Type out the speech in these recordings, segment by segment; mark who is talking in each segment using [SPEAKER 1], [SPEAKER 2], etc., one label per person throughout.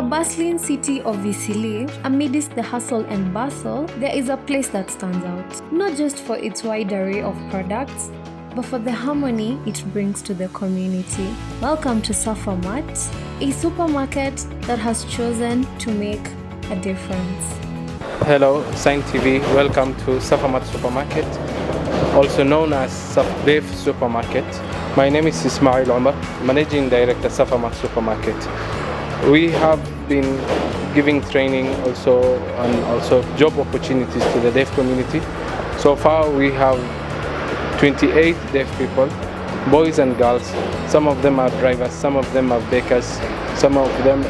[SPEAKER 1] bustling city of Isili, amidst the hustle and bustle, there is a place that stands out, not just for its wide array of products, but for the harmony it brings to the community. Welcome to Safamart'S, a supermarket that has chosen to make a difference.
[SPEAKER 2] Hello, Sign TV. Welcome to Safamart'S Supermarket, also known as Def Supermarket. My name is Ismail Omar, Managing Director Safamart'S Supermarket. We have been giving training also job opportunities to the deaf community. So far we have 28 deaf people, boys and girls. Some of them are drivers, some of them are bakers, some of them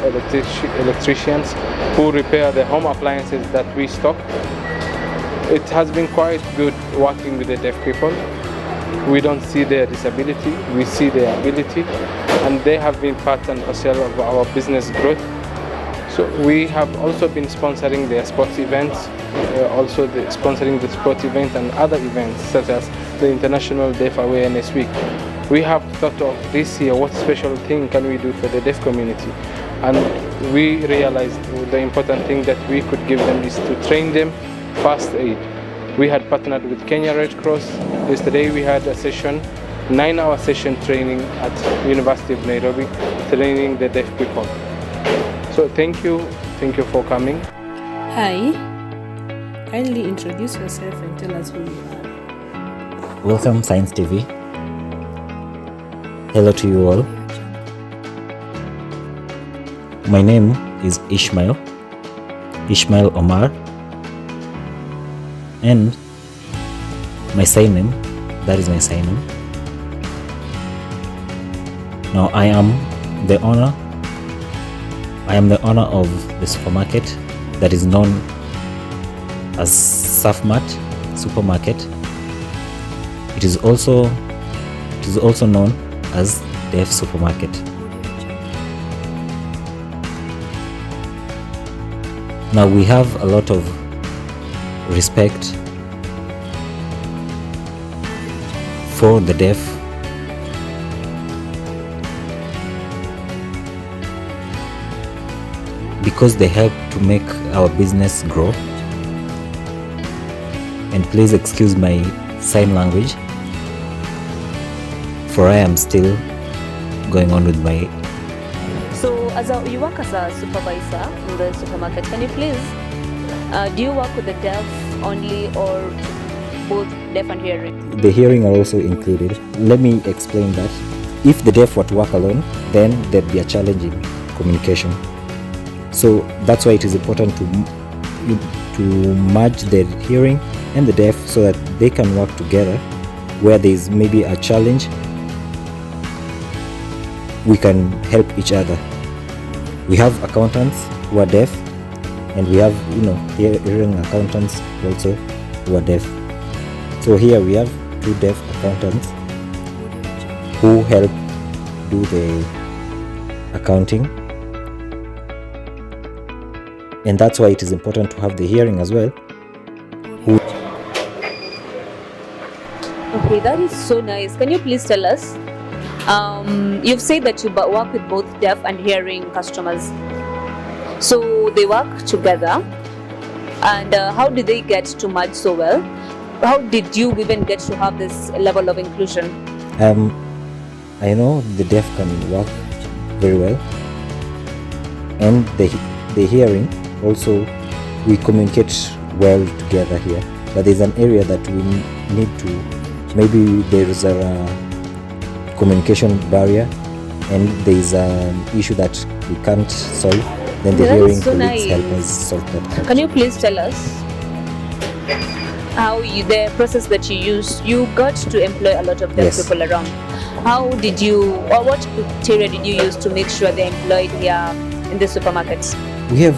[SPEAKER 2] electricians who repair the home appliances that we stock. It has been quite good working with the deaf people. We don't see their disability, we see their ability, and they have been part and parcel of our business growth. So we have also been sponsoring their sports events, sponsoring the sport event and other events such as the International Deaf Awareness Week. We have thought of this year what special thing can we do for the deaf community, and we realized the important thing that we could give them is to train them first aid. We had partnered with Kenya Red Cross. Yesterday we had a session, 9-hour session training at University of Nairobi, training the deaf people. So thank you for coming.
[SPEAKER 3] Hi, kindly introduce yourself and tell us who you are.
[SPEAKER 4] Welcome Science TV. Hello to you all. My name is Ismail Omar, and my sign name, that is my sign name. Now I am the owner of the supermarket that is known as Safamart'S Supermarket. It is also known as Deaf Supermarket. Now we have a lot of respect for the deaf, because they help to make our business grow. And please excuse my sign language, for I am still going on with my...
[SPEAKER 5] So you work as a supervisor in the supermarket. Can you please, do you work with the deaf only or both deaf and hearing?
[SPEAKER 4] The hearing are also included. Let me explain that. If the deaf were to work alone, then there'd be a challenge in communication. So that's why it is important to merge the hearing and the deaf so that they can work together. Where there is maybe a challenge, we can help each other. We have accountants who are deaf, and we have hearing accountants also who are deaf. So here we have 2 deaf accountants who help do the accounting, and that's why it is important to have the hearing as well.
[SPEAKER 5] Okay, that is so nice. Can you please tell us, you've said that you work with both deaf and hearing customers, so they work together, and how did they get to merge so well? How did you even get to have this level of inclusion?
[SPEAKER 4] I know the deaf can work very well, and the hearing also, we communicate well together here, but there's an area that we need to, maybe there is a communication barrier and there is an issue that we can't solve, then the hearing colleagues help us solve that.
[SPEAKER 5] Can you please tell us how the process that you used? You got to employ a lot of deaf people around. How did you, or what criteria did you use to make sure they're employed here in the supermarkets?
[SPEAKER 4] We have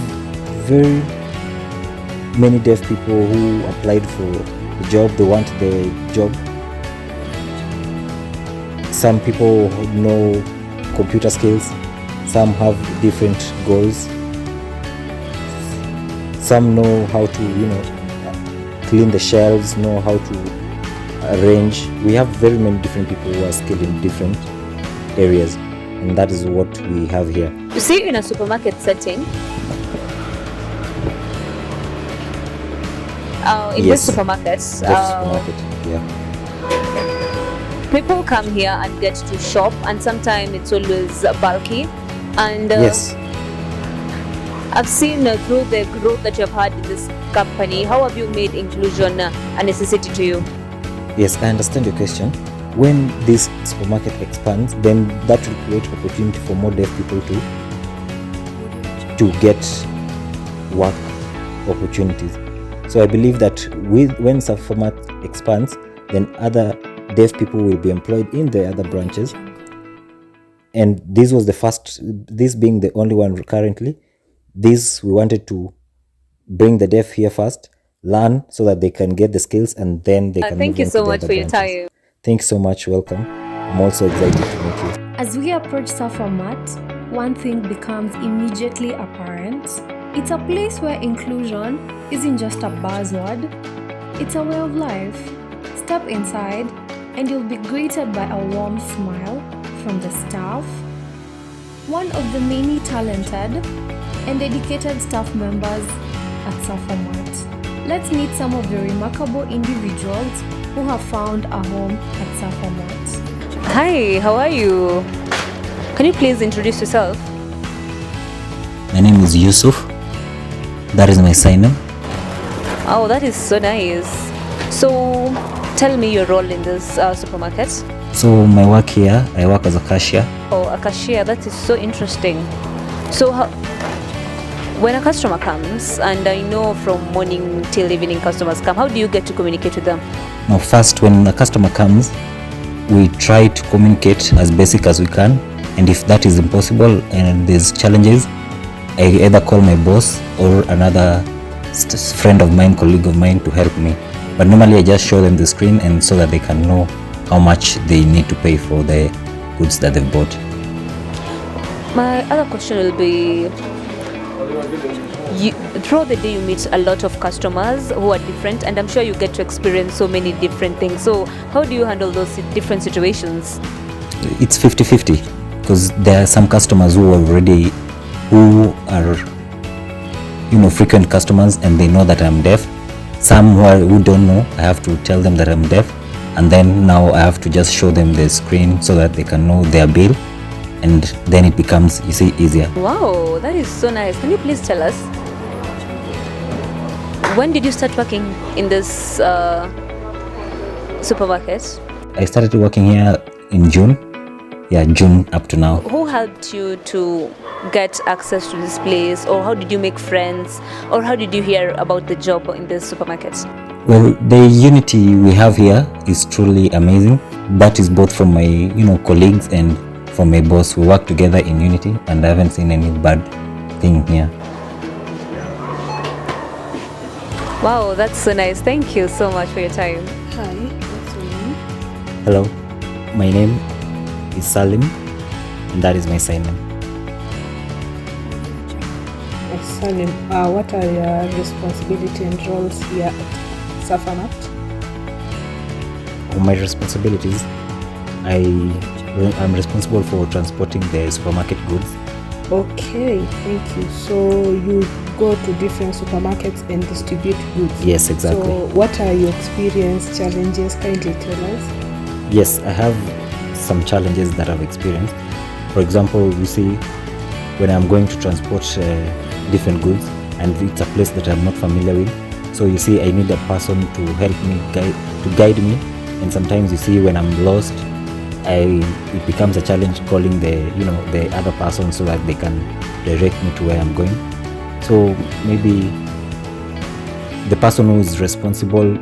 [SPEAKER 4] very many deaf people who applied for the job. They want the job. Some people know computer skills, some have different goals, some know how to clean the shelves, know how to arrange. We have very many different people who are skilled in different areas. and that is what we have here.
[SPEAKER 5] You see, in a supermarket setting, in
[SPEAKER 4] Yes.
[SPEAKER 5] this supermarkets,
[SPEAKER 4] Def supermarket, yeah.
[SPEAKER 5] people come here and get to shop, and sometimes it's always bulky. And
[SPEAKER 4] Yes.
[SPEAKER 5] I've seen through the growth that you have had in this company, how have you made inclusion a necessity to you?
[SPEAKER 4] Yes, I understand your question. When this supermarket expands, then that will create opportunity for more deaf people to get work opportunities. So I believe that when Safamart's expands, then other deaf people will be employed in the other branches. And this was the first, this being the only one currently. This we wanted to bring the deaf here first, learn so that they can get the skills, and then they can
[SPEAKER 5] Thank
[SPEAKER 4] move
[SPEAKER 5] you
[SPEAKER 4] on
[SPEAKER 5] so
[SPEAKER 4] to the
[SPEAKER 5] much
[SPEAKER 4] other
[SPEAKER 5] for your
[SPEAKER 4] branches.
[SPEAKER 5] time.
[SPEAKER 4] Thanks so much. Welcome. I'm also excited to meet you.
[SPEAKER 1] As we approach Safamart's, one thing becomes immediately apparent. It's a place where inclusion isn't just a buzzword, it's a way of life. Step inside and you'll be greeted by a warm smile from the staff, one of the many talented and dedicated staff members at Safamart's. Let's meet some of the remarkable individuals who have found a home at Safamart's.
[SPEAKER 5] Hi, how are you? Can you please introduce yourself?
[SPEAKER 4] My name is Yusuf. That is my sign name.
[SPEAKER 5] Oh, that is so nice. So, tell me your role in this supermarket.
[SPEAKER 4] So my work here, I work as a cashier.
[SPEAKER 5] Oh, a cashier, that is so interesting. So, when a customer comes, and I know from morning till evening customers come, how do you get to communicate with them?
[SPEAKER 4] Now first, when a customer comes, we try to communicate as basic as we can, and if that is impossible and there's challenges, I either call my boss or another friend of mine, colleague of mine to help me. But normally I just show them the screen, and so that they can know how much they need to pay for the goods that they've bought.
[SPEAKER 5] My other question will be, throughout the day you meet a lot of customers who are different, and I'm sure you get to experience so many different things. So how do you handle those different situations?
[SPEAKER 4] It's 50-50, because there are some customers who are frequent customers, and they know that I'm deaf. Some who don't know, I have to tell them that I'm deaf, and then now I have to just show them the screen so that they can know their bill, and then it becomes easier.
[SPEAKER 5] Wow, that is so nice. Can you please tell us, when did you start working in this supermarket?
[SPEAKER 4] I started working here in June. Yeah, June up to now.
[SPEAKER 5] Who helped you to get access to this place, or how did you make friends, or how did you hear about the job in this supermarket?
[SPEAKER 4] Well, the unity we have here is truly amazing. That is both from my colleagues and from my boss. We work together in unity, and I haven't seen any bad thing here.
[SPEAKER 5] Wow, that's so nice. Thank you so much for your time.
[SPEAKER 3] Hi, what's your name?
[SPEAKER 4] Hello, my name is Salim, and that is my sign name.
[SPEAKER 3] Salim, what are your responsibility and roles here at Safamart?
[SPEAKER 4] My responsibilities, I'm responsible for transporting the supermarket goods.
[SPEAKER 3] Okay, thank you. So you go to different supermarkets and distribute goods?
[SPEAKER 4] Yes, exactly.
[SPEAKER 3] So what are your experience, challenges? Kindly tell us.
[SPEAKER 4] Yes, I have some challenges that I've experienced. For example, you see, when I'm going to transport different goods, and it's a place that I'm not familiar with, so you see, I need a person to help me, guide me. And sometimes you see, when I'm lost, it becomes a challenge calling the other person so that they can direct me to where I'm going. So maybe the person who is responsible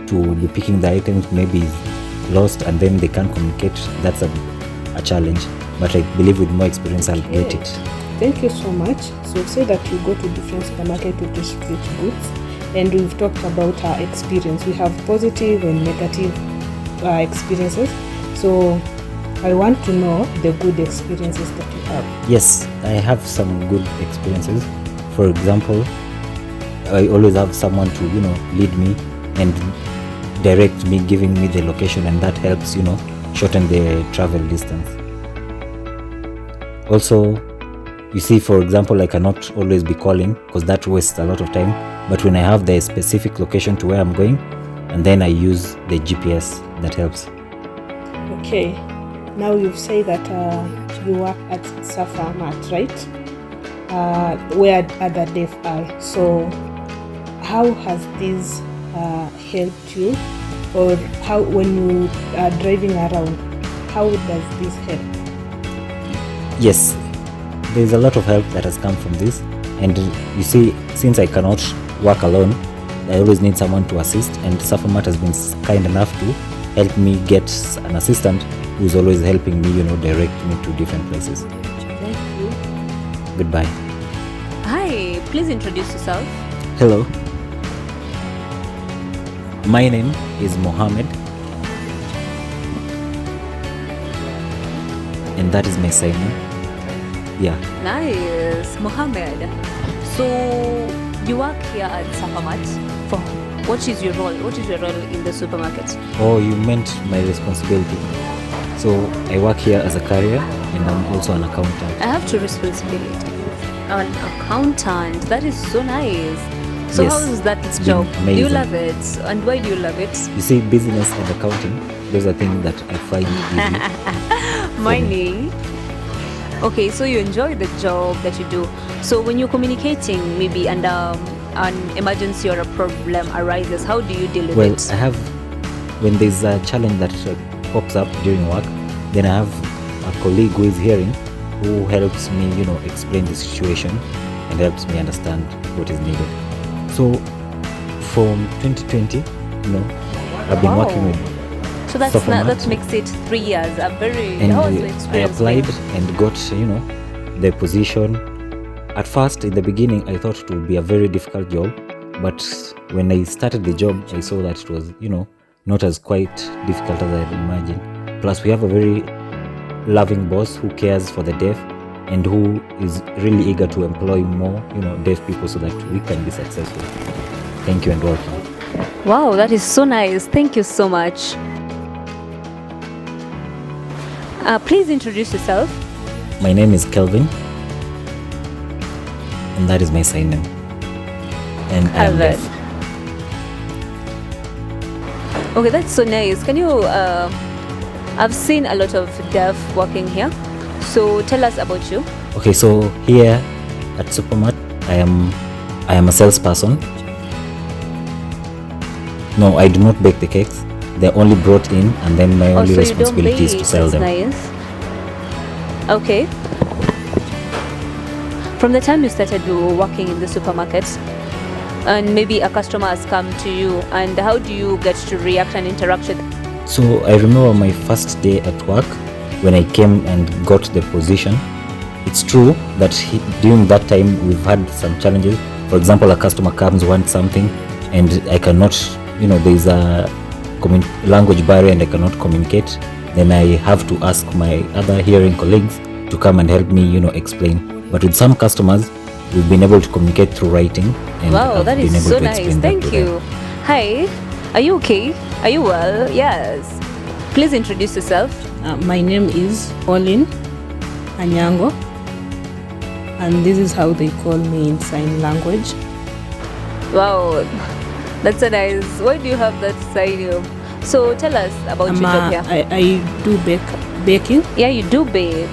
[SPEAKER 4] to be picking the items maybe is lost, and then they can't communicate. That's a challenge, but I believe with more experience I'll get it.
[SPEAKER 3] Thank you so much. So say that you go to different supermarkets to distribute goods, and we've talked about our experience. We have positive and negative experiences. So I want to know the good experiences that you have.
[SPEAKER 4] Yes, I have some good experiences. For example, I always have someone to lead me and direct me, giving me the location, and that helps shorten the travel distance. Also, you see, for example, I cannot always be calling because that wastes a lot of time. But when I have the specific location to where I'm going, and then I use the GPS, that helps.
[SPEAKER 3] Okay, now you've said that you work at Safamart'S, right? Where other deaf are. So how has this helped you, or how, when you are driving around, how does this help?
[SPEAKER 4] Yes, there's a lot of help that has come from this. And you see, since I cannot work alone, I always need someone to assist, and Safamart'S has been kind enough to help me get an assistant who's always helping me, direct me to different places.
[SPEAKER 3] Thank you.
[SPEAKER 4] Goodbye.
[SPEAKER 5] Hi, please introduce yourself.
[SPEAKER 4] Hello. My name is Mohammed, and that is my sign. Yeah.
[SPEAKER 5] Nice, Mohammed. So you work here at Safamart'S. For what is your role? What is your role in the supermarket?
[SPEAKER 4] Oh, you meant my responsibility. So I work here as a carrier, and I'm also an accountant.
[SPEAKER 5] I have two responsibilities. An accountant. That is so nice. So
[SPEAKER 4] Yes,
[SPEAKER 5] how is that
[SPEAKER 4] it's been
[SPEAKER 5] job? Do you
[SPEAKER 4] amazing.
[SPEAKER 5] love it? And why do you love it?
[SPEAKER 4] You see, business and accounting, those are things that I find easy.
[SPEAKER 5] Money. Okay, so you enjoy the job that you do. So when you're communicating, maybe, and an emergency or a problem arises, how do you deal with
[SPEAKER 4] Well,
[SPEAKER 5] it?
[SPEAKER 4] I have, when there's a challenge that pops up during work, then I have a colleague who is hearing, who helps me, explain the situation and helps me understand what is needed. So from 2020, I've been
[SPEAKER 5] Wow.
[SPEAKER 4] working with,
[SPEAKER 5] So that
[SPEAKER 4] Safamart'S.
[SPEAKER 5] makes it 3 years. A very
[SPEAKER 4] and
[SPEAKER 5] how was the
[SPEAKER 4] I
[SPEAKER 5] experience?
[SPEAKER 4] applied
[SPEAKER 5] like?
[SPEAKER 4] and got, the position. At first, in the beginning, I thought it would be a very difficult job, but when I started the job, I saw that it was, not as quite difficult as I had imagined. Plus, we have a very loving boss who cares for the deaf and who is really eager to employ more, deaf people so that we can be successful. Thank you and welcome.
[SPEAKER 5] Wow, that is so nice. Thank you so much. Please introduce yourself.
[SPEAKER 4] My name is Kelvin, and that is my sign name. And I am
[SPEAKER 5] Kelvin.
[SPEAKER 4] deaf.
[SPEAKER 5] Okay, that's so nice. Can you? I've seen a lot of deaf working here. So tell us about you.
[SPEAKER 4] Okay, so here at Supermart, I am a salesperson. No, I do not bake the cakes. They're only brought in, and then my only
[SPEAKER 5] So you don't
[SPEAKER 4] responsibility is to
[SPEAKER 5] bake.
[SPEAKER 4] sell
[SPEAKER 5] That's
[SPEAKER 4] them.
[SPEAKER 5] nice. Okay. From the time you started working in the supermarket, and maybe a customer has come to you, and how do you get to react and interact with them?
[SPEAKER 4] So I remember my first day at work when I came and got the position. It's true that during that time we've had some challenges. For example, a customer comes, wants something, and I cannot, there's a language barrier and I cannot communicate. Then I have to ask my other hearing colleagues to come and help me, explain. But with some customers, we've been able to communicate through writing, and
[SPEAKER 5] Wow,
[SPEAKER 4] I've
[SPEAKER 5] that
[SPEAKER 4] been
[SPEAKER 5] is
[SPEAKER 4] able
[SPEAKER 5] so
[SPEAKER 4] to
[SPEAKER 5] nice.
[SPEAKER 4] explain that
[SPEAKER 5] Thank
[SPEAKER 4] to them.
[SPEAKER 5] you. Hi, are you okay? Are you well? Yes. Please introduce yourself.
[SPEAKER 3] My name is Pauline Anyango, and this is how they call me in sign language.
[SPEAKER 5] Wow, that's so nice. Why do you have that sign? So tell us about your job here.
[SPEAKER 3] I do baking.
[SPEAKER 5] Yeah, you do bake.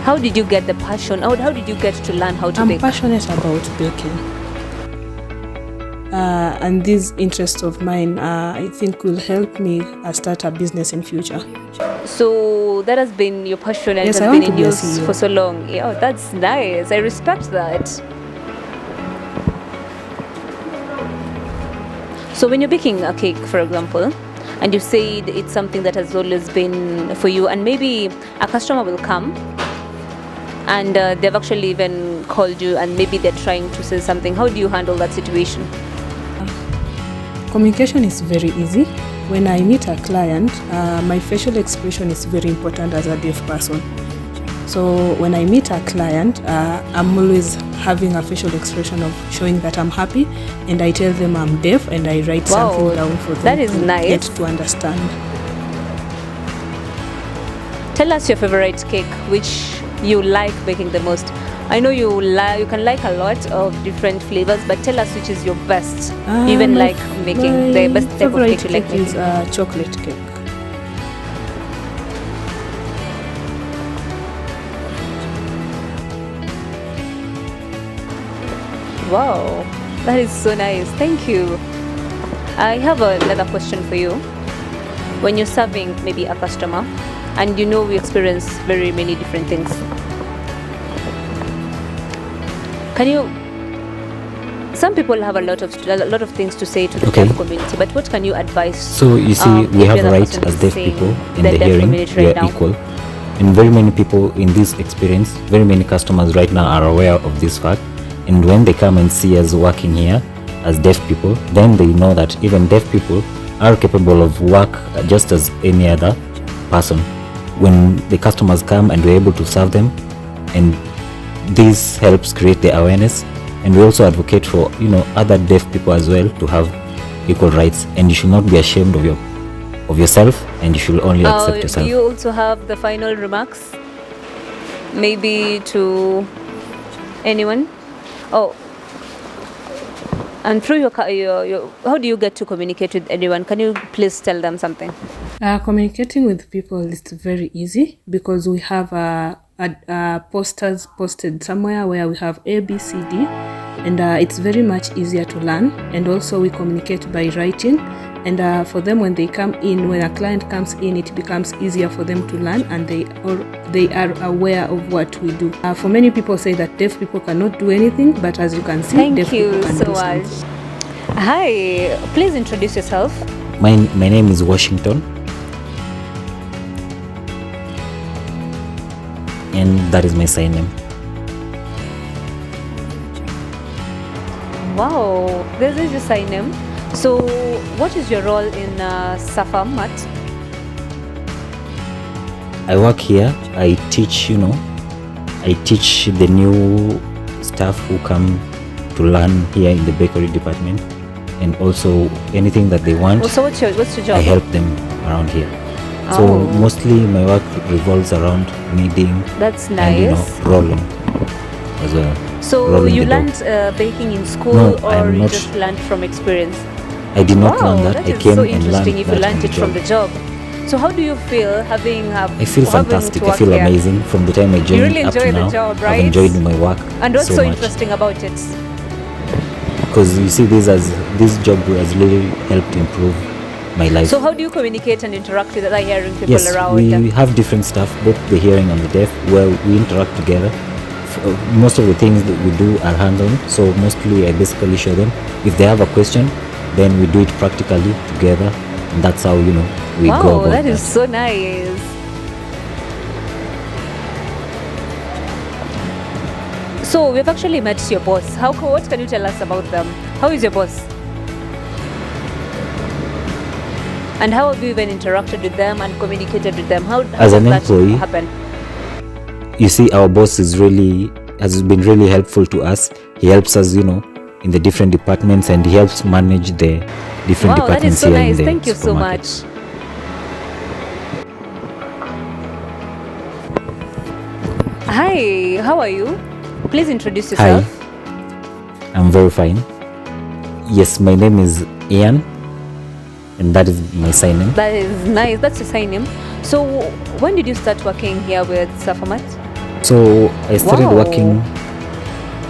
[SPEAKER 5] How did you get the passion? How did you get to learn how to
[SPEAKER 3] I'm
[SPEAKER 5] bake?
[SPEAKER 3] passionate about baking. And this interest of mine, I think will help me start a business in future.
[SPEAKER 5] So that has been your passion and
[SPEAKER 3] Yes,
[SPEAKER 5] has
[SPEAKER 3] I
[SPEAKER 5] been
[SPEAKER 3] want
[SPEAKER 5] in
[SPEAKER 3] to be a
[SPEAKER 5] use
[SPEAKER 3] CEO.
[SPEAKER 5] for so long. Yeah, oh, that's nice. I respect that. So when you're baking a cake, for example, and you said it's something that has always been for you, and maybe a customer will come and they've actually even called you and maybe they're trying to sell something, how do you handle that situation?
[SPEAKER 3] Communication is very easy. When I meet a client, my facial expression is very important as a deaf person. So when I meet a client, I'm always having a facial expression of showing that I'm happy, and I tell them I'm deaf, and I write
[SPEAKER 5] Wow,
[SPEAKER 3] something down for them
[SPEAKER 5] that is
[SPEAKER 3] to
[SPEAKER 5] nice.
[SPEAKER 3] get to understand.
[SPEAKER 5] Tell us your favorite cake, which you like baking the most. I know you can like a lot of different flavors, but tell us which is your best. You even like making the best type of cake you like making.
[SPEAKER 3] Is chocolate cake.
[SPEAKER 5] Wow, that is so nice. Thank you. I have another question for you. When you're serving maybe a customer, and you know we experience very many different things, can you? Some people have a lot of things to say to the deaf community, but what can you advise?
[SPEAKER 4] So you see, we have a right as deaf people in the hearing. We are equal, and very many people in this experience, very many customers right now are aware of this fact. And when they come and see us working here as deaf people, then they know that even deaf people are capable of work just as any other person. When the customers come and we're able to serve them, and this helps create the awareness. And we also advocate for other deaf people as well to have equal rights, and you should not be ashamed of yourself, and you should only accept yourself.
[SPEAKER 5] Do you also have the final remarks, maybe to anyone? Oh, and through your how do you get to communicate with anyone? Can you please tell them something?
[SPEAKER 3] Communicating with people is very easy because we have posters posted somewhere where we have A, B, C, D, and it's very much easier to learn. And also we communicate by writing, and for them when they come in, when a client comes in, it becomes easier for them to learn, and they are aware of what we do. For many people say that deaf people cannot do anything, but as you can see, deaf people can do something.
[SPEAKER 5] Hi, please introduce yourself.
[SPEAKER 4] My name is Washington, and that is my sign name.
[SPEAKER 5] Wow, this is your sign name. So, what is your role in Safamart'S?
[SPEAKER 4] I work here. I teach, I teach the new staff who come to learn here in the bakery department, and also anything that they want.
[SPEAKER 5] So, what's your job?
[SPEAKER 4] I help them around here. So mostly my work revolves around kneading.
[SPEAKER 5] That's nice.
[SPEAKER 4] And rolling as well.
[SPEAKER 5] So you learned baking in school, or you just learned from experience?
[SPEAKER 4] I did not learn that.
[SPEAKER 5] I came so interesting if you learned it from the job. So how do you feel having?
[SPEAKER 4] I feel fantastic. I feel amazing from the time I joined.
[SPEAKER 5] You really
[SPEAKER 4] up
[SPEAKER 5] enjoy
[SPEAKER 4] to now.
[SPEAKER 5] the job, right?
[SPEAKER 4] I've enjoyed my work.
[SPEAKER 5] And what's
[SPEAKER 4] so
[SPEAKER 5] interesting about it?
[SPEAKER 4] Because you see, this job has really helped improve my life.
[SPEAKER 5] So how do you communicate and interact with other hearing people around?
[SPEAKER 4] We have different stuff, both the hearing and the deaf, where we interact together. Most of the things that we do are hands-on, so mostly I basically show them. If they have a question, then we do it practically together, and that's how we go about
[SPEAKER 5] Wow, that is so nice. So we've actually met your boss. What can you tell us about them? How is your boss? And how have you even interacted with them and communicated with them? How
[SPEAKER 4] as
[SPEAKER 5] does
[SPEAKER 4] an
[SPEAKER 5] that
[SPEAKER 4] employee
[SPEAKER 5] happen?
[SPEAKER 4] You see, our boss has been really helpful to us. He helps us, in the different departments, and he helps manage the different
[SPEAKER 5] Wow, that is
[SPEAKER 4] departments
[SPEAKER 5] so
[SPEAKER 4] here
[SPEAKER 5] nice.
[SPEAKER 4] in the
[SPEAKER 5] Thank you so
[SPEAKER 4] supermarket.
[SPEAKER 5] much. Hi, how are you? Please introduce yourself.
[SPEAKER 4] Hi, I'm very fine. Yes, my name is Ian, and that is my sign name.
[SPEAKER 5] That is nice. That's your sign name. So, when did you start working here with Safamart'S?
[SPEAKER 4] So I started working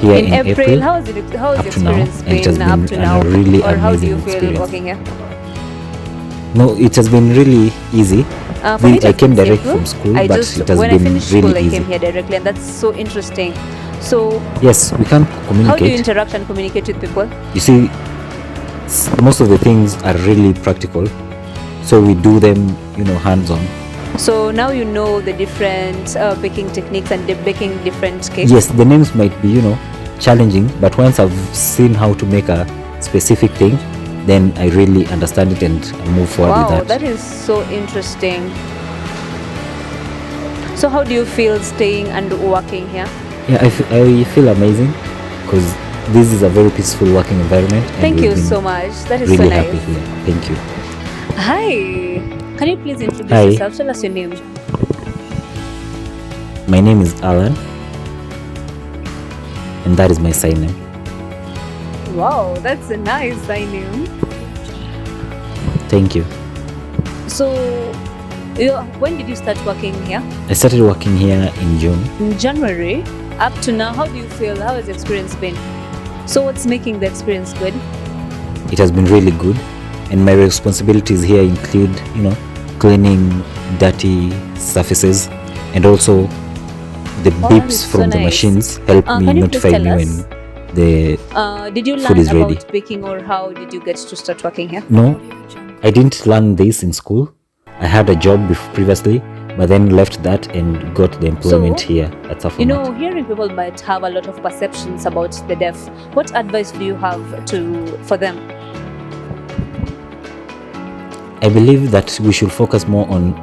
[SPEAKER 4] here in April.
[SPEAKER 5] How has your experience been
[SPEAKER 4] up to now? Really
[SPEAKER 5] or how do you feel
[SPEAKER 4] experience.
[SPEAKER 5] working here?
[SPEAKER 4] No, it has been really easy.
[SPEAKER 5] For me,
[SPEAKER 4] I came direct from school, but it has
[SPEAKER 5] when
[SPEAKER 4] been
[SPEAKER 5] I finished
[SPEAKER 4] really
[SPEAKER 5] school,
[SPEAKER 4] easy.
[SPEAKER 5] I came here directly, and that's so interesting. So,
[SPEAKER 4] yes, we can communicate.
[SPEAKER 5] How do you interact and communicate with people?
[SPEAKER 4] You see, most of the things are really practical, so we do them, hands-on.
[SPEAKER 5] So now you know the different baking techniques and baking different cakes.
[SPEAKER 4] Yes, the names might be, challenging, but once I've seen how to make a specific thing, then I really understand it and move forward with that.
[SPEAKER 5] Wow, that is so interesting. So how do you feel staying and working here?
[SPEAKER 4] Yeah, I feel amazing because this is a very peaceful working environment.
[SPEAKER 5] Thank you so much. That is
[SPEAKER 4] really
[SPEAKER 5] so nice.
[SPEAKER 4] Happy here. Thank you.
[SPEAKER 5] Hi. Can you please introduce yourself? Tell us your name.
[SPEAKER 4] My name is Alan, and that is my sign name.
[SPEAKER 5] Wow, that's a nice name.
[SPEAKER 4] Thank you.
[SPEAKER 5] So, when did you start working here?
[SPEAKER 4] I started working here in June.
[SPEAKER 5] In January. Up to now, how do you feel? How has the experience been? So, what's making the experience good?
[SPEAKER 4] It has been really good, and my responsibilities here include, cleaning dirty surfaces, and also the beeps from the machines help me
[SPEAKER 5] can you
[SPEAKER 4] notify
[SPEAKER 5] please
[SPEAKER 4] me
[SPEAKER 5] tell
[SPEAKER 4] when
[SPEAKER 5] us,
[SPEAKER 4] the
[SPEAKER 5] did you
[SPEAKER 4] food
[SPEAKER 5] learn
[SPEAKER 4] is ready.
[SPEAKER 5] about baking, or how did you get to start working here?
[SPEAKER 4] No, I didn't learn this in school. I had a job previously, but then left that and got the employment
[SPEAKER 5] So,
[SPEAKER 4] here at Safamart'S.
[SPEAKER 5] Hearing people might have a lot of perceptions about the deaf. What advice do you have for them?
[SPEAKER 4] I believe that we should focus more on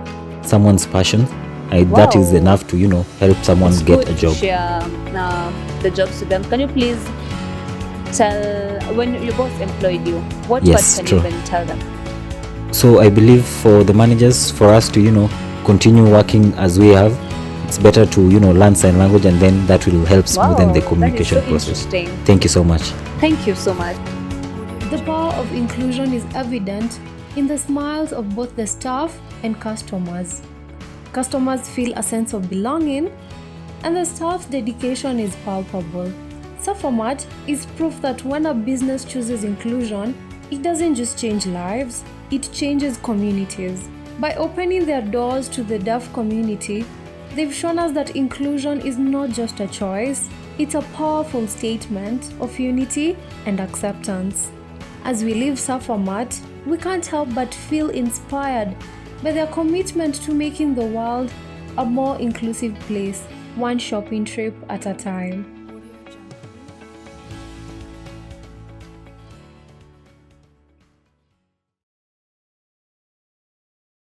[SPEAKER 4] someone's passion. That is
[SPEAKER 5] Wow.
[SPEAKER 4] enough to, help someone
[SPEAKER 5] It's
[SPEAKER 4] get
[SPEAKER 5] good
[SPEAKER 4] a job.
[SPEAKER 5] to share the jobs to them. Can you please tell, when your boss employed you, what
[SPEAKER 4] Yes,
[SPEAKER 5] part can
[SPEAKER 4] true.
[SPEAKER 5] you even tell them?
[SPEAKER 4] So I believe for the managers, for us to, continue working as we have, it's better to, learn sign language, and then that will help smoothen the
[SPEAKER 5] Wow,
[SPEAKER 4] communication
[SPEAKER 5] that is so
[SPEAKER 4] process.
[SPEAKER 5] interesting.
[SPEAKER 4] Thank you so much.
[SPEAKER 5] Thank you so much.
[SPEAKER 1] The power of inclusion is evident in the smiles of both the staff and customers. Customers feel a sense of belonging, and the staff's dedication is palpable. Safamart's is proof that when a business chooses inclusion, it doesn't just change lives, it changes communities. By opening their doors to the deaf community, they've shown us that inclusion is not just a choice, it's a powerful statement of unity and acceptance. As we leave Safamart's, we can't help but feel inspired by their commitment to making the world a more inclusive place, one shopping trip at a time.